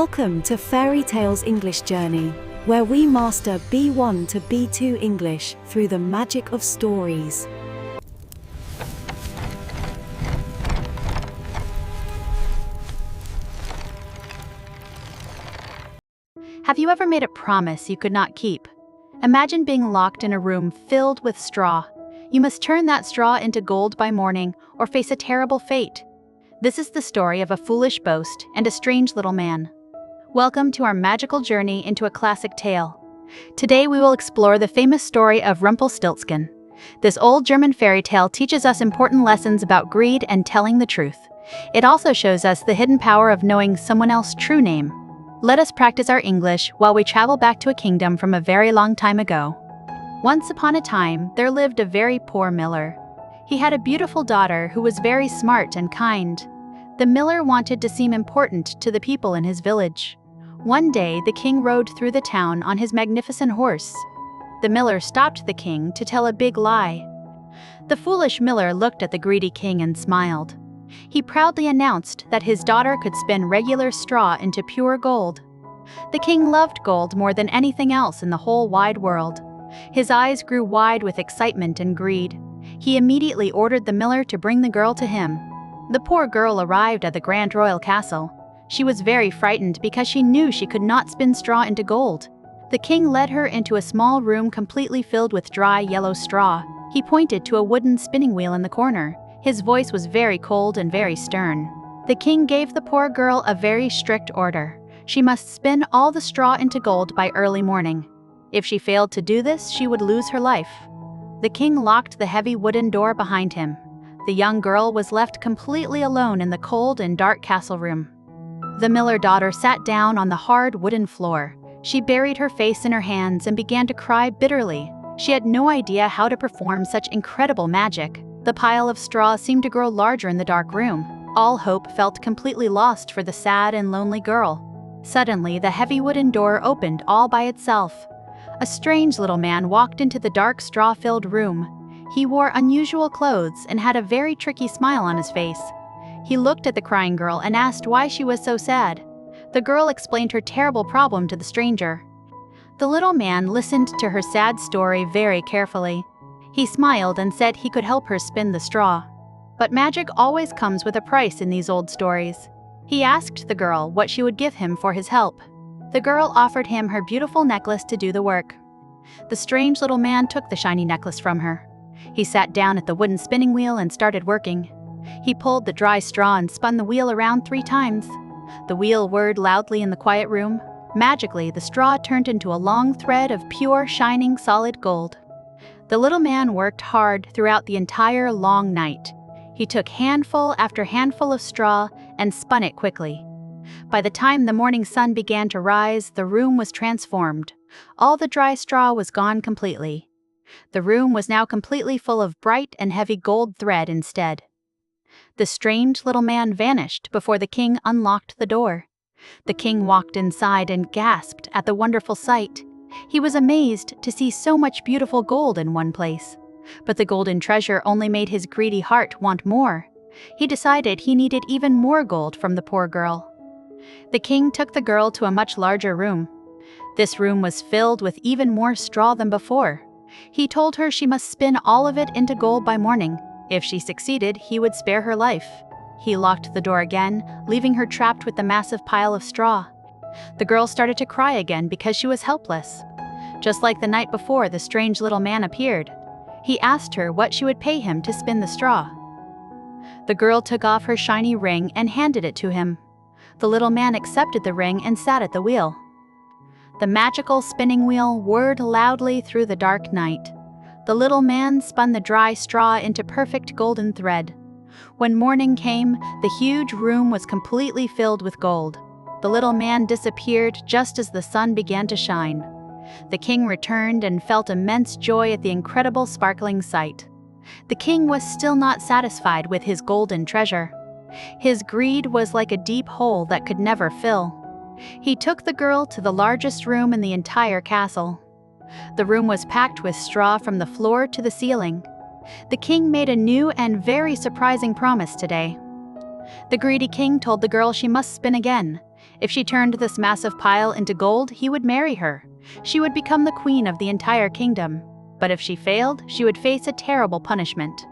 Welcome to Fairy Tales English Journey, where we master B1 to B2 English through the magic of stories. Have you ever made a promise you could not keep? Imagine being locked in a room filled with straw. You must turn that straw into gold by morning or face a terrible fate. This is the story of a foolish boast and a strange little man. Welcome to our magical journey into a classic tale. Today we will explore the famous story of Rumpelstiltskin. This old German fairy tale teaches us important lessons about greed and telling the truth. It also shows us the hidden power of knowing someone else's true name. Let us practice our English while we travel back to a kingdom from a very long time ago. Once upon a time, there lived a very poor miller. He had a beautiful daughter who was very smart and kind. The miller wanted to seem important to the people in his village. One day, the king rode through the town on his magnificent horse. The miller stopped the king to tell a big lie. The foolish miller looked at the greedy king and smiled. He proudly announced that his daughter could spin regular straw into pure gold. The king loved gold more than anything else in the whole wide world. His eyes grew wide with excitement and greed. He immediately ordered the miller to bring the girl to him. The poor girl arrived at the grand royal castle. She was very frightened because she knew she could not spin straw into gold. The king led her into a small room completely filled with dry yellow straw. He pointed to a wooden spinning wheel in the corner. His voice was very cold and very stern. The king gave the poor girl a very strict order. She must spin all the straw into gold by early morning. If she failed to do this, she would lose her life. The king locked the heavy wooden door behind him. The young girl was left completely alone in the cold and dark castle room. The miller daughter sat down on the hard wooden floor. She buried her face in her hands and began to cry bitterly. She had no idea how to perform such incredible magic. The pile of straw seemed to grow larger in the dark room. All hope felt completely lost for the sad and lonely girl. Suddenly, the heavy wooden door opened all by itself. A strange little man walked into the dark straw-filled room. He wore unusual clothes and had a very tricky smile on his face. He looked at the crying girl and asked why she was so sad. The girl explained her terrible problem to the stranger. The little man listened to her sad story very carefully. He smiled and said he could help her spin the straw. But magic always comes with a price in these old stories. He asked the girl what she would give him for his help. The girl offered him her beautiful necklace to do the work. The strange little man took the shiny necklace from her. He sat down at the wooden spinning wheel and started working. He pulled the dry straw and spun the wheel around 3 times. The wheel whirred loudly in the quiet room. Magically, the straw turned into a long thread of pure, shining, solid gold. The little man worked hard throughout the entire long night. He took handful after handful of straw and spun it quickly. By the time the morning sun began to rise, the room was transformed. All the dry straw was gone completely. The room was now completely full of bright and heavy gold thread instead. The strange little man vanished before the king unlocked the door. The king walked inside and gasped at the wonderful sight. He was amazed to see so much beautiful gold in one place. But the golden treasure only made his greedy heart want more. He decided he needed even more gold from the poor girl. The king took the girl to a much larger room. This room was filled with even more straw than before. He told her she must spin all of it into gold by morning. If she succeeded, he would spare her life. He locked the door again, leaving her trapped with the massive pile of straw. The girl started to cry again because she was helpless. Just like the night before, the strange little man appeared. He asked her what she would pay him to spin the straw. The girl took off her shiny ring and handed it to him. The little man accepted the ring and sat at the wheel. The magical spinning wheel whirred loudly through the dark night. The little man spun the dry straw into perfect golden thread. When morning came, the huge room was completely filled with gold. The little man disappeared just as the sun began to shine. The king returned and felt immense joy at the incredible sparkling sight. The king was still not satisfied with his golden treasure. His greed was like a deep hole that could never fill. He took the girl to the largest room in the entire castle. The room was packed with straw from the floor to the ceiling. The king made a new and very surprising promise today. The greedy king told the girl she must spin again. If she turned this massive pile into gold, he would marry her. She would become the queen of the entire kingdom. But if she failed, she would face a terrible punishment.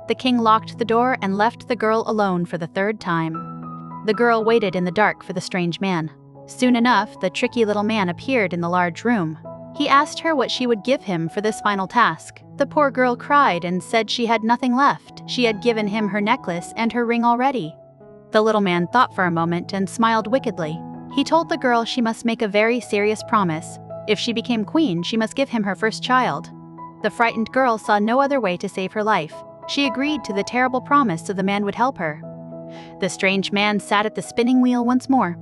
The king locked the door and left the girl alone for the third time. The girl waited in the dark for the strange man. Soon enough, the tricky little man appeared in the large room. He asked her what she would give him for this final task. The poor girl cried and said she had nothing left. She had given him her necklace and her ring already. The little man thought for a moment and smiled wickedly. He told the girl she must make a very serious promise. If she became queen, she must give him her first child. The frightened girl saw no other way to save her life. She agreed to the terrible promise so the man would help her. The strange man sat at the spinning wheel once more.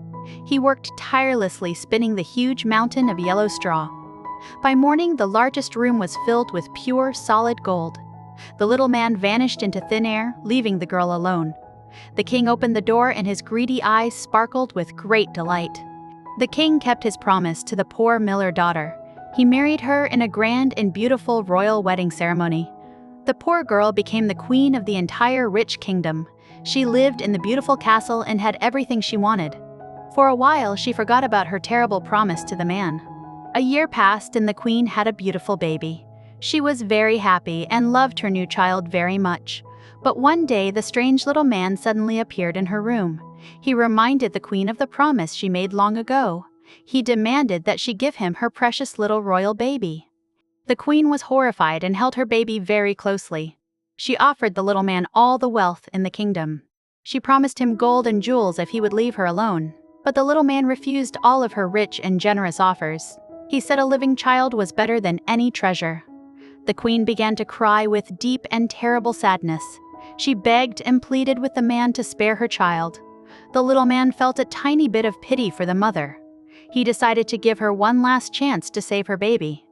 He worked tirelessly spinning the huge mountain of yellow straw. By morning, the largest room was filled with pure, solid gold. The little man vanished into thin air, leaving the girl alone. The king opened the door and his greedy eyes sparkled with great delight. The king kept his promise to the poor miller daughter. He married her in a grand and beautiful royal wedding ceremony. The poor girl became the queen of the entire rich kingdom. She lived in the beautiful castle and had everything she wanted. For a while, she forgot about her terrible promise to the man. A year passed and the queen had a beautiful baby. She was very happy and loved her new child very much. But one day, the strange little man suddenly appeared in her room. He reminded the queen of the promise she made long ago. He demanded that she give him her precious little royal baby. The queen was horrified and held her baby very closely. She offered the little man all the wealth in the kingdom. She promised him gold and jewels if he would leave her alone. But the little man refused all of her rich and generous offers. He said a living child was better than any treasure. The queen began to cry with deep and terrible sadness. She begged and pleaded with the man to spare her child. The little man felt a tiny bit of pity for the mother. He decided to give her one last chance to save her baby.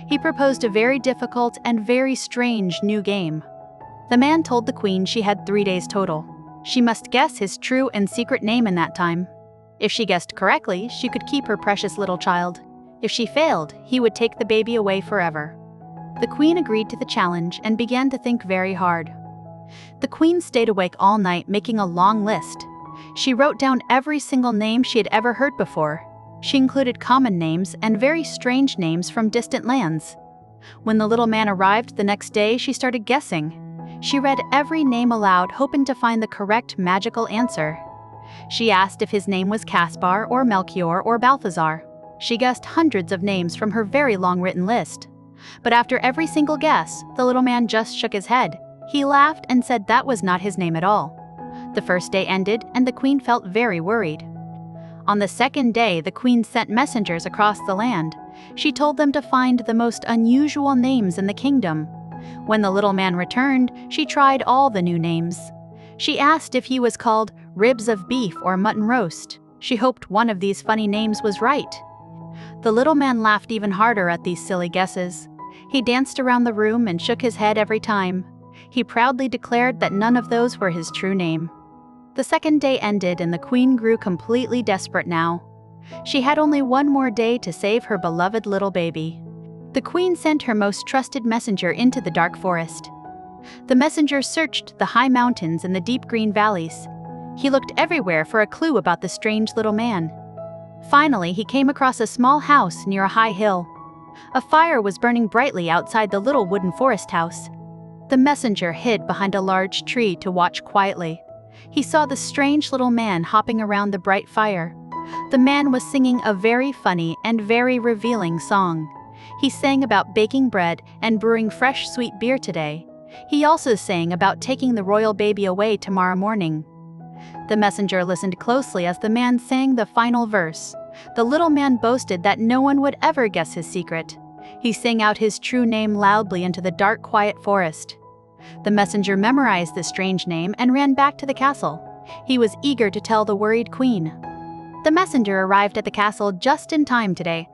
He proposed a very difficult and very strange new game. The man told the queen she had 3 days total. She must guess his true and secret name in that time. If she guessed correctly, she could keep her precious little child. If she failed, he would take the baby away forever. The queen agreed to the challenge and began to think very hard. The queen stayed awake all night making a long list. She wrote down every single name she had ever heard before. She included common names and very strange names from distant lands. When the little man arrived the next day, she started guessing. She read every name aloud, hoping to find the correct magical answer. She asked if his name was Caspar or Melchior or Balthazar. She guessed hundreds of names from her very long written list. But after every single guess, the little man just shook his head. He laughed and said that was not his name at all. The first day ended and the queen felt very worried. On the second day, the queen sent messengers across the land. She told them to find the most unusual names in the kingdom. When the little man returned, she tried all the new names. She asked if he was called ribs of beef or mutton roast. She hoped one of these funny names was right. The little man laughed even harder at these silly guesses. He danced around the room and shook his head every time. He proudly declared that none of those were his true name. The second day ended and the queen grew completely desperate now. She had only one more day to save her beloved little baby. The queen sent her most trusted messenger into the dark forest. The messenger searched the high mountains and the deep green valleys. He looked everywhere for a clue about the strange little man. Finally, he came across a small house near a high hill. A fire was burning brightly outside the little wooden forest house. The messenger hid behind a large tree to watch quietly. He saw the strange little man hopping around the bright fire. The man was singing a very funny and very revealing song. He sang about baking bread and brewing fresh sweet beer today. He also sang about taking the royal baby away tomorrow morning. The messenger listened closely as the man sang the final verse. The little man boasted that no one would ever guess his secret. He sang out his true name loudly into the dark, quiet forest. The messenger memorized the strange name and ran back to the castle. He was eager to tell the worried queen. The messenger arrived at the castle just in time today.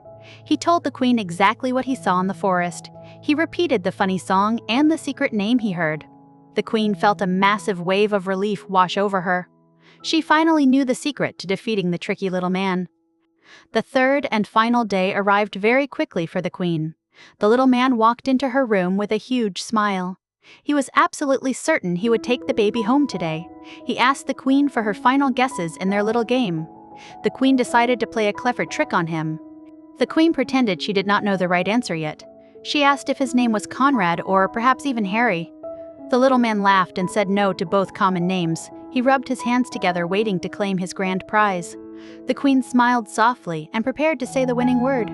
He told the queen exactly what he saw in the forest. He repeated the funny song and the secret name he heard. The queen felt a massive wave of relief wash over her. She finally knew the secret to defeating the tricky little man. The third and final day arrived very quickly for the queen. The little man walked into her room with a huge smile. He was absolutely certain he would take the baby home today. He asked the queen for her final guesses in their little game. The queen decided to play a clever trick on him. The queen pretended she did not know the right answer yet. She asked if his name was Conrad or perhaps even Harry. The little man laughed and said no to both common names. He rubbed his hands together, waiting to claim his grand prize. The queen smiled softly and prepared to say the winning word.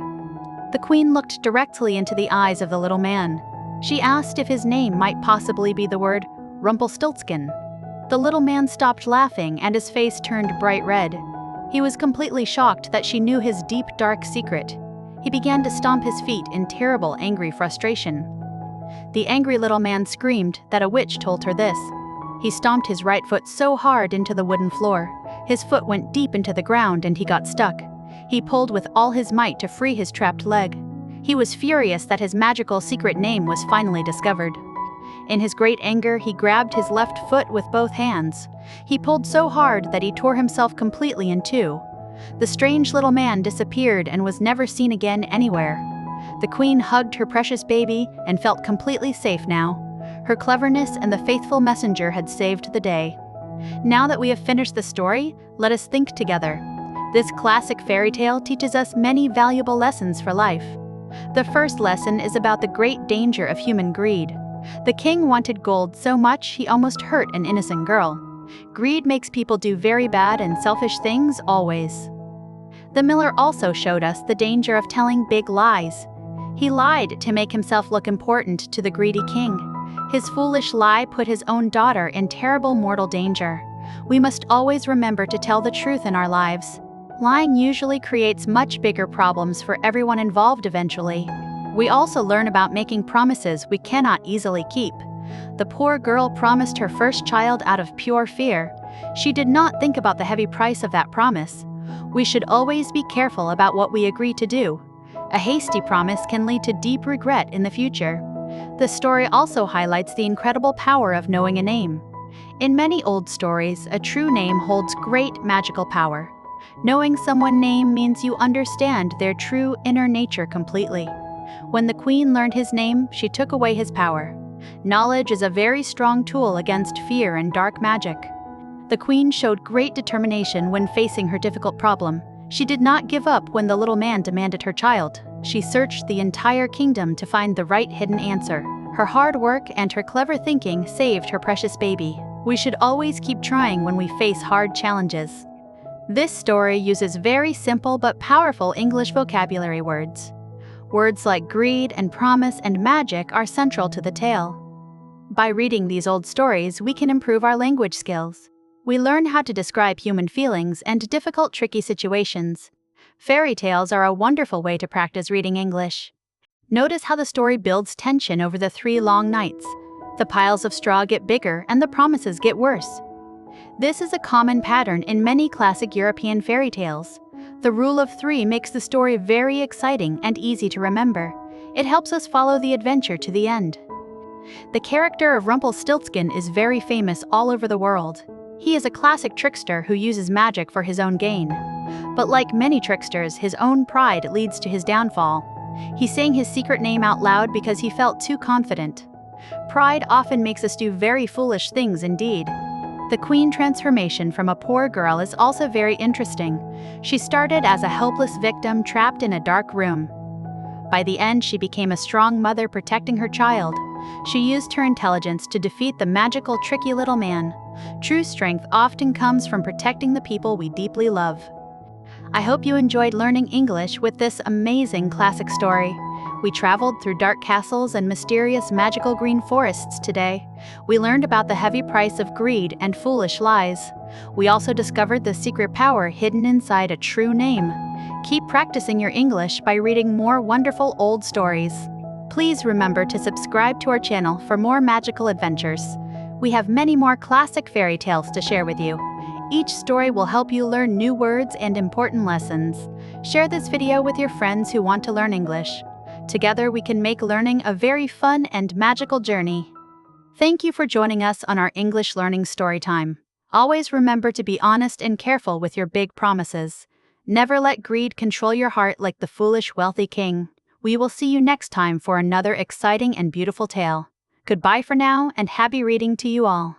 The queen looked directly into the eyes of the little man. She asked if his name might possibly be the word Rumpelstiltskin. The little man stopped laughing and his face turned bright red. He was completely shocked that she knew his deep, dark secret. He began to stomp his feet in terrible, angry frustration. The angry little man screamed that a witch told her this. He stomped his right foot so hard into the wooden floor. His foot went deep into the ground and he got stuck. He pulled with all his might to free his trapped leg. He was furious that his magical secret name was finally discovered. In his great anger, he grabbed his left foot with both hands. He pulled so hard that he tore himself completely in two. The strange little man disappeared and was never seen again anywhere. The queen hugged her precious baby and felt completely safe now. Her cleverness and the faithful messenger had saved the day. Now that we have finished the story, let us think together. This classic fairy tale teaches us many valuable lessons for life. The first lesson is about the great danger of human greed. The king wanted gold so much he almost hurt an innocent girl. Greed makes people do very bad and selfish things always. The miller also showed us the danger of telling big lies. He lied to make himself look important to the greedy king. His foolish lie put his own daughter in terrible mortal danger. We must always remember to tell the truth in our lives. Lying usually creates much bigger problems for everyone involved eventually. We also learn about making promises we cannot easily keep. The poor girl promised her first child out of pure fear. She did not think about the heavy price of that promise. We should always be careful about what we agree to do. A hasty promise can lead to deep regret in the future. The story also highlights the incredible power of knowing a name. In many old stories, a true name holds great magical power. Knowing someone's name means you understand their true inner nature completely. When the queen learned his name, she took away his power. Knowledge is a very strong tool against fear and dark magic. The queen showed great determination when facing her difficult problem. She did not give up when the little man demanded her child. She searched the entire kingdom to find the right hidden answer. Her hard work and her clever thinking saved her precious baby. We should always keep trying when we face hard challenges. This story uses very simple but powerful English vocabulary words. Words like greed and promise and magic are central to the tale. By reading these old stories, we can improve our language skills. We learn how to describe human feelings and difficult, tricky situations. Fairy tales are a wonderful way to practice reading English. Notice how the story builds tension over the 3 long nights. The piles of straw get bigger and the promises get worse. This is a common pattern in many classic European fairy tales. The rule of 3 makes the story very exciting and easy to remember. It helps us follow the adventure to the end. The character of Rumpelstiltskin is very famous all over the world. He is a classic trickster who uses magic for his own gain. But like many tricksters, his own pride leads to his downfall. He sang his secret name out loud because he felt too confident. Pride often makes us do very foolish things indeed. The queen transformation from a poor girl is also very interesting. She started as a helpless victim trapped in a dark room. By the end, she became a strong mother protecting her child. She used her intelligence to defeat the magical, tricky little man. True strength often comes from protecting the people we deeply love. I hope you enjoyed learning English with this amazing classic story. We traveled through dark castles and mysterious magical green forests today. We learned about the heavy price of greed and foolish lies. We also discovered the secret power hidden inside a true name. Keep practicing your English by reading more wonderful old stories. Please remember to subscribe to our channel for more magical adventures. We have many more classic fairy tales to share with you. Each story will help you learn new words and important lessons. Share this video with your friends who want to learn English. Together we can make learning a very fun and magical journey. Thank you for joining us on our English learning story time. Always remember to be honest and careful with your big promises. Never let greed control your heart like the foolish wealthy king. We will see you next time for another exciting and beautiful tale. Goodbye for now and happy reading to you all.